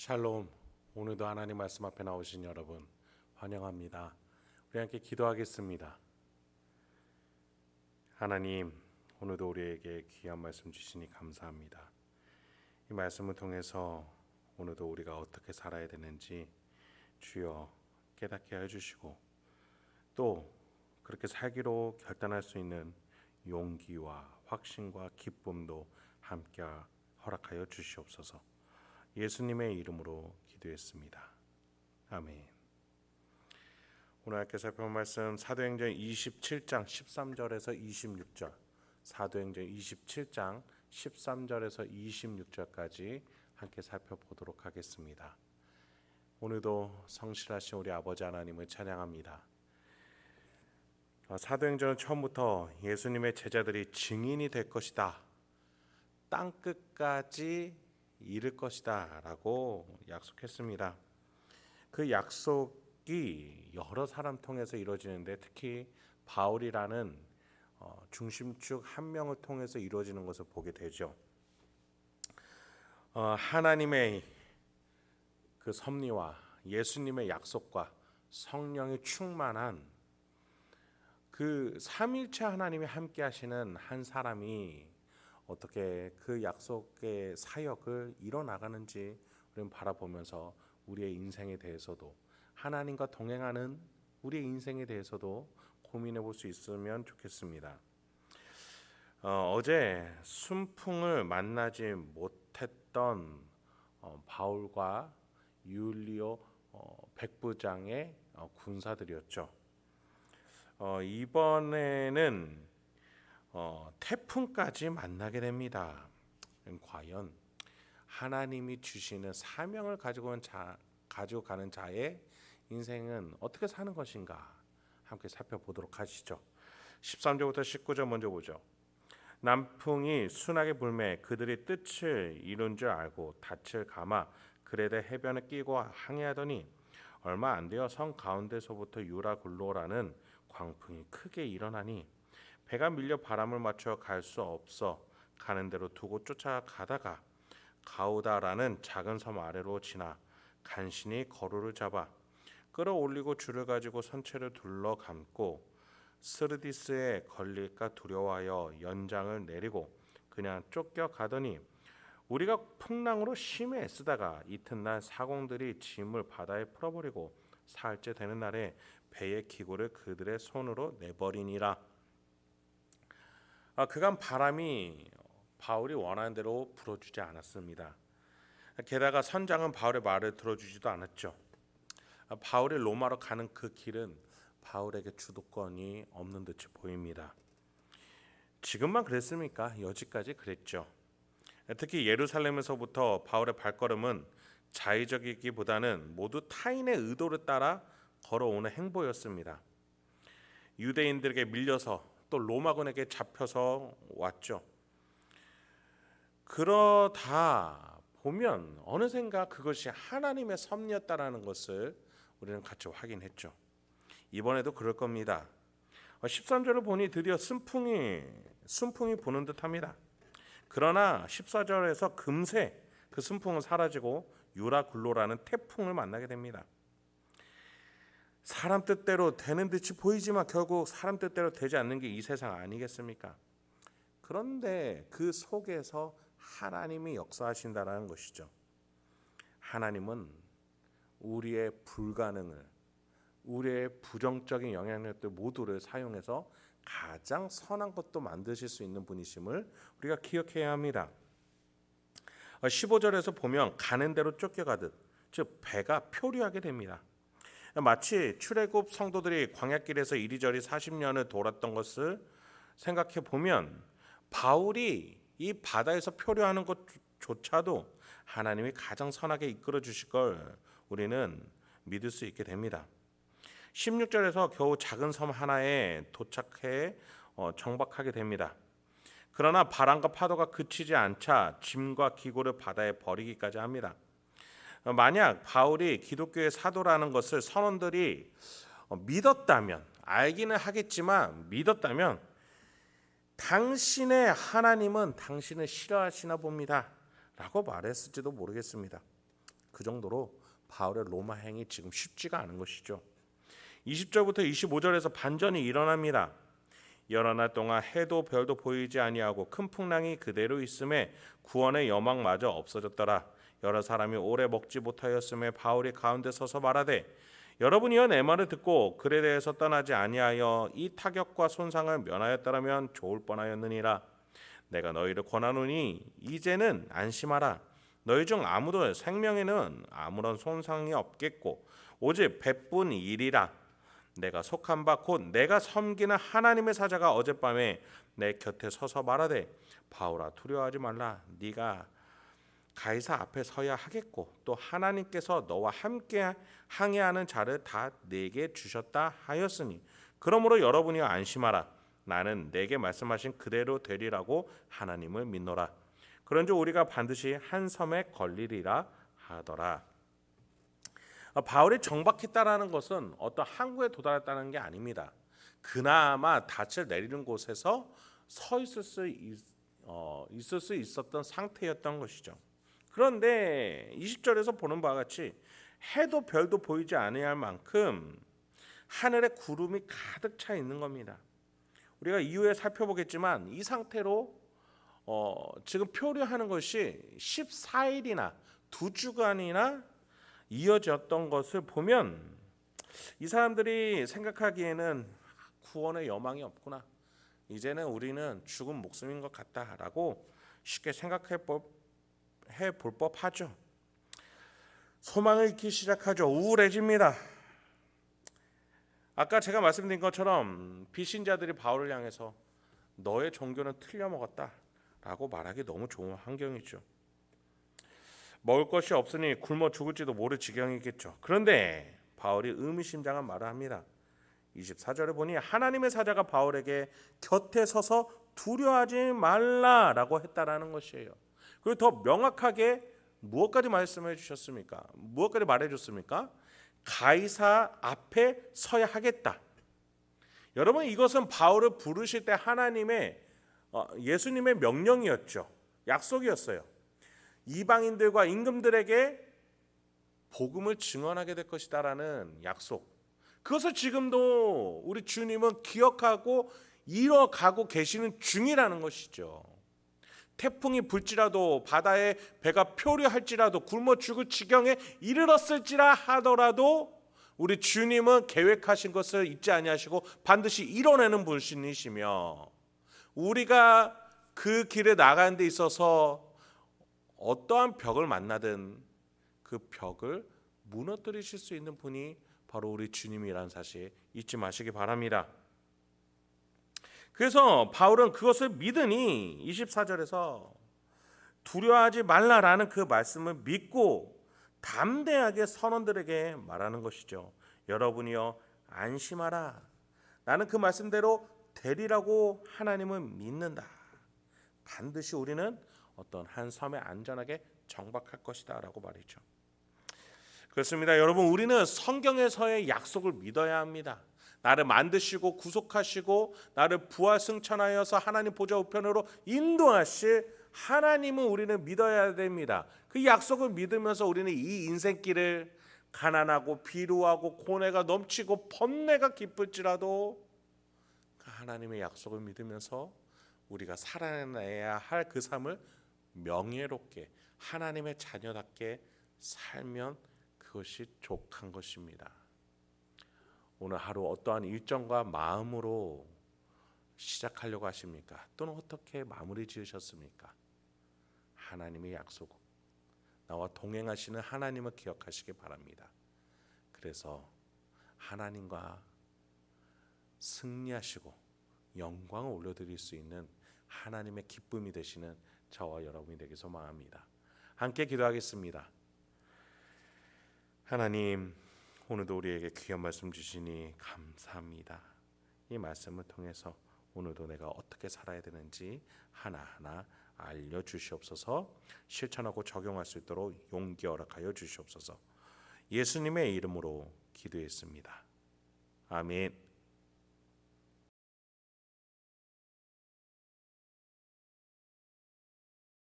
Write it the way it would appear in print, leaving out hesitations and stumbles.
샬롬. 오늘도 하나님 말씀 앞에 나오신 여러분 환영합니다. 우리 함께 기도하겠습니다. 하나님, 오늘도 우리에게 귀한 말씀 주시니 감사합니다. 이 말씀을 통해서 오늘도 우리가 어떻게 살아야 되는지 주여 깨닫게 해주시고, 또 그렇게 살기로 결단할 수 있는 용기와 확신과 기쁨도 함께 허락하여 주시옵소서. 예수님의 이름으로 기도했습니다. 아멘. 오늘 함께 살펴볼 말씀 사도행전 27장 13절에서 26절, 사도행전 27장 13절에서 26절까지 함께 살펴보도록 하겠습니다. 오늘도 성실하신 우리 아버지 하나님을 찬양합니다. 사도행전은 처음부터 예수님의 제자들이 증인이 될 것이다, 땅끝까지 이룰 것이다 라고 약속했습니다. 그 약속이 여러 사람 통해서 이루어지는데, 특히 바울이라는 중심축 한 명을 통해서 이루어지는 것을 보게 되죠. 하나님의 그 섭리와 예수님의 약속과 성령이 충만한 그 삼일체 하나님이 함께 하시는 한 사람이 어떻게 그 약속의 사역을 이뤄나가는지 우리는 바라보면서 우리의 인생에 대해서도, 하나님과 동행하는 우리의 인생에 대해서도 고민해 볼 수 있으면 좋겠습니다. 어제 순풍을 만나지 못했던 바울과 율리오 백부장의 군사들이었죠. 이번에는 태풍까지 만나게 됩니다. 과연 하나님이 주시는 사명을 가지고 가는 자의 인생은 어떻게 사는 것인가 함께 살펴보도록 하시죠. 13절부터 19절 먼저 보죠. 남풍이 순하게 불매 그들이 뜻을 이룬 줄 알고 닻을 감아 그레데 해변에 끼고 항해하더니 얼마 안 되어 성 가운데서부터 유라굴로라는 광풍이 크게 일어나니 배가 밀려 바람을 맞춰 갈 수 없어 가는 대로 두고 쫓아가다가 가우다라는 작은 섬 아래로 지나 간신히 거루를 잡아 끌어올리고 줄을 가지고 선체를 둘러 감고 스르디스에 걸릴까 두려워하여 연장을 내리고 그냥 쫓겨가더니 우리가 풍랑으로 심히 애쓰다가 이튿날 사공들이 짐을 바다에 풀어버리고 사흘째 되는 날에 배의 기구를 그들의 손으로 내버리니라. 그간 바람이 바울이 원하는 대로 불어주지 않았습니다. 게다가 선장은 바울의 말을 들어주지도 않았죠. 바울이 로마로 가는 그 길은 바울에게 주도권이 없는 듯이 보입니다. 지금만 그랬습니까? 여지까지 그랬죠. 특히 예루살렘에서부터 바울의 발걸음은 자의적이기보다는 모두 타인의 의도를 따라 걸어오는 행보였습니다. 유대인들에게 밀려서 또 로마군에게 잡혀서 왔죠. 그러다 보면 어느샌가 그것이 하나님의 섭리였다라는 것을 우리는 같이 확인했죠. 이번에도 그럴 겁니다. 13절을 보니 드디어 순풍이 부는 듯합니다. 그러나 14절에서 금세 그 순풍은 사라지고 유라굴로라는 태풍을 만나게 됩니다. 사람 뜻대로 되는 듯이 보이지만 결국 사람 뜻대로 되지 않는 게 이 세상 아니겠습니까? 그런데 그 속에서 하나님이 역사하신다는 것이죠. 하나님은 우리의 불가능을, 우리의 부정적인 영향력들 모두를 사용해서 가장 선한 것도 만드실 수 있는 분이심을 우리가 기억해야 합니다. 15절에서 보면 가는 대로 쫓겨가듯, 즉 배가 표류하게 됩니다. 마치 출애굽 성도들이 광야길에서 이리저리 40년을 돌았던 것을 생각해 보면 바울이 이 바다에서 표류하는 것조차도 하나님이 가장 선하게 이끌어 주실 걸 우리는 믿을 수 있게 됩니다. 16절에서 겨우 작은 섬 하나에 도착해 정박하게 됩니다. 그러나 바람과 파도가 그치지 않자 짐과 기구를 바다에 버리기까지 합니다. 만약 바울이 기독교의 사도라는 것을 선원들이 믿었다면, 알기는 하겠지만 믿었다면, 당신의 하나님은 당신을 싫어하시나 봅니다 라고 말했을지도 모르겠습니다. 그 정도로 바울의 로마 행이 지금 쉽지가 않은 것이죠. 20절부터 25절에서 반전이 일어납니다. 여러 날 동안 해도 별도 보이지 아니하고 큰 풍랑이 그대로 있음에 구원의 여망마저 없어졌더라. 여러 사람이 오래 먹지 못하였음에 바울이 가운데 서서 말하되 여러분이여 내 말을 듣고 글에 대해서 떠나지 아니하여 이 타격과 손상을 면하였더라면 좋을 뻔하였느니라. 내가 너희를 권하노니 이제는 안심하라. 너희 중 아무도 생명에는 아무런 손상이 없겠고 오직 배뿐 일이라. 내가 속한 바 곧 내가 섬기는 하나님의 사자가 어젯밤에 내 곁에 서서 말하되 바울아 두려워하지 말라. 네가 가이사 앞에 서야 하겠고 또 하나님께서 너와 함께 항해하는 자를 다 내게 주셨다 하였으니 그러므로 여러분이 안심하라. 나는 내게 말씀하신 그대로 되리라고 하나님을 믿노라. 그런즉 우리가 반드시 한 섬에 걸리리라 하더라. 바울이 정박했다라는 것은 어떤 항구에 도달했다는 게 아닙니다. 그나마 닻을 내리는 곳에서 서 있을 수 있었던 상태였던 것이죠. 그런데 20절에서 보는 바와 같이 해도 별도 보이지 아니할 만큼 하늘에 구름이 가득 차 있는 겁니다. 우리가 이후에 살펴보겠지만 이 상태로 지금 표류하는 것이 14일이나 2주간이나 이어졌던 것을 보면 이 사람들이 생각하기에는 구원의 여망이 없구나. 이제는 우리는 죽은 목숨인 것 같다라고 쉽게 생각해 볼 법하죠. 소망을 잃기 시작하죠. 우울해집니다. 아까 제가 말씀드린 것처럼 비신자들이 바울을 향해서 너의 종교는 틀려먹었다라고 말하기 너무 좋은 환경이죠. 먹을 것이 없으니 굶어 죽을지도 모를 지경이겠죠. 그런데 바울이 의미심장한 말을 합니다. 24절에 보니 하나님의 사자가 바울에게 곁에 서서 두려워하지 말라라고 했다라는 것이에요. 그리고 더 명확하게 무엇까지 말씀해 주셨습니까? 무엇까지 말해 줬습니까? 가이사 앞에 서야 하겠다. 여러분 이것은 바울을 부르실 때 하나님의 예수님의 명령이었죠. 약속이었어요. 이방인들과 임금들에게 복음을 증언하게 될 것이다라는 약속. 그것을 지금도 우리 주님은 기억하고 이뤄가고 계시는 중이라는 것이죠. 태풍이 불지라도 바다에 배가 표류할지라도 굶어 죽을 지경에 이르렀을지라 하더라도 우리 주님은 계획하신 것을 잊지 아니하시고 반드시 이뤄내는 분이시며 우리가 그 길에 나가는 데 있어서 어떠한 벽을 만나든 그 벽을 무너뜨리실 수 있는 분이 바로 우리 주님이라는 사실 잊지 마시기 바랍니다. 그래서 바울은 그것을 믿으니 24절에서 두려워하지 말라라는 그 말씀을 믿고 담대하게 선원들에게 말하는 것이죠. 여러분이여 안심하라. 나는 그 말씀대로 되리라고 하나님을 믿는다. 반드시 우리는 어떤 한 섬에 안전하게 정박할 것이다 라고 말이죠. 그렇습니다. 여러분 우리는 성경에서의 약속을 믿어야 합니다. 나를 만드시고 구속하시고 나를 부활 승천하여서 하나님 보좌 우편으로 인도하실 하나님은 우리는 믿어야 됩니다. 그 약속을 믿으면서 우리는 이 인생길을 가난하고 비루하고 고뇌가 넘치고 번뇌가 깊을지라도 그 하나님의 약속을 믿으면서 우리가 살아내야 할 그 삶을 명예롭게 하나님의 자녀답게 살면 그것이 족한 것입니다. 오늘 하루 어떠한 일정과 마음으로 시작하려고 하십니까? 또는 어떻게 마무리 지으셨습니까? 하나님의 약속, 나와 동행하시는 하나님을 기억하시기 바랍니다. 그래서 하나님과 승리하시고 영광을 올려드릴 수 있는 하나님의 기쁨이 되시는 저와 여러분이 되길 소망합니다. 함께 기도하겠습니다. 하나님, 오늘도 우리에게 귀한 말씀 주시니 감사합니다. 이 말씀을 통해서 오늘도 내가 어떻게 살아야 되는지 하나하나 알려주시옵소서. 실천하고 적용할 수 있도록 용기 허락하여 주시옵소서. 예수님의 이름으로 기도했습니다. 아멘.